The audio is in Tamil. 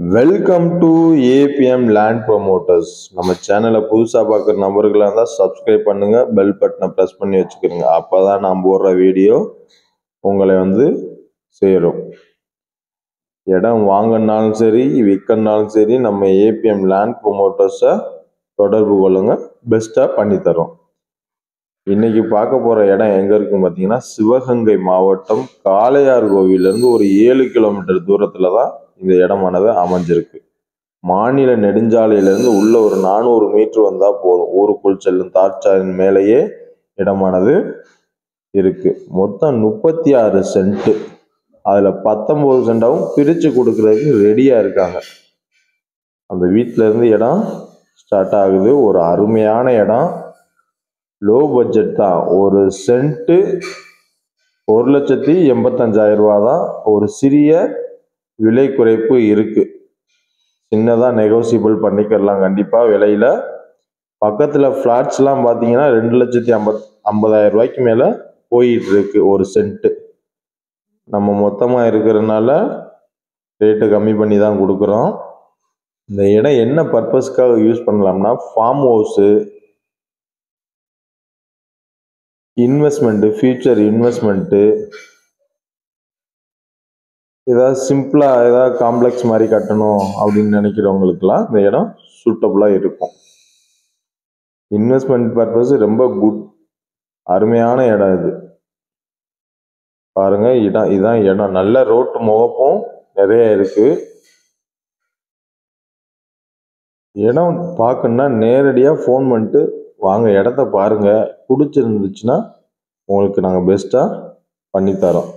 Welcome to APM land promoters. நம்ம சேனலை புதுசாக பார்க்குற நபர்களாக இருந்தால் சப்ஸ்கிரைப் பண்ணுங்கள், பெல் பட்டனை ப்ரெஸ் பண்ணி வச்சுக்கிறோங்க. அப்போ தான் நான் போடுற வீடியோ உங்களை சேரும். இடம் வாங்கினாலும் சரி விற்கனாலும் சரி நம்ம ஏபிஎம் லேண்ட் ப்ரொமோட்டர்ஸை தொடர்பு கொள்ளுங்க, பெஸ்ட்டாக பண்ணித்தரோம். இன்னைக்கு பார்க்க போகிற இடம் எங்கே இருக்குன்னு பார்த்தீங்கன்னா சிவகங்கை மாவட்டம் காளையார் கோவிலேருந்து ஒரு 7 கிலோமீட்டர் தூரத்தில் தான் இந்த இடமானது அமைஞ்சிருக்கு. மாநில நெடுஞ்சாலையிலிருந்து உள்ள ஒரு 400 மீட்டர் வந்தால் போதும், ஊருக்குள் செல்லும் தார்ச்சாலின் மேலேயே இடமானது இருக்கு. மொத்தம் 36 சென்ட், அதில் 19 சென்டாவும் பிரித்து கொடுக்கறதுக்கு ரெடியாக இருக்காங்க. அந்த வீட்டில இருந்து இடம் ஸ்டார்ட் ஆகுது. ஒரு அருமையான இடம், லோ பட்ஜெட் தான். ஒரு சென்ட்டு 1,85,000 ரூபா தான். ஒரு சிறிய விலை குறைப்பு இருக்கு, சின்னதாக நெகோசியபிள் பண்ணிக்கலாம் கண்டிப்பாக விலையில. பக்கத்தில் ஃப்ளாட்ஸ்லாம் பார்த்தீங்கன்னா 2,50,000 ரூபாய்க்கு மேலே போயிட்டு இருக்கு ஒரு சென்ட்டு. நம்ம மொத்தமாக இருக்கிறதுனால ரேட்டு கம்மி பண்ணி தான் கொடுக்குறோம். இந்த இடம் என்ன பர்பஸ்க்காக யூஸ் பண்ணலாம்னா form house, investment, future investment, ஏதாவது சிம்பிளாக ஏதாவது காம்ப்ளெக்ஸ் மாதிரி கட்டணும் அப்படின்னு நினைக்கிறவங்களுக்கெல்லாம் இந்த இடம் சூட்டபுளாக இருக்கும். இன்வெஸ்ட்மெண்ட் பர்பஸ் ரொம்ப குட், அருமையான இடம் இது. பாருங்க, இதான் இடம். நல்ல ரோட்டு முகப்பும் நிறைய இருக்கு. இடம் பார்க்கணுன்னா நேரடியாக ஃபோன் பண்ணிட்டு வாங்க, இடத்த பாருங்க. பிடிச்சிருந்துச்சுன்னா உங்களுக்கு நாங்கள் பெஸ்ட்டாக பண்ணித்தரோம்.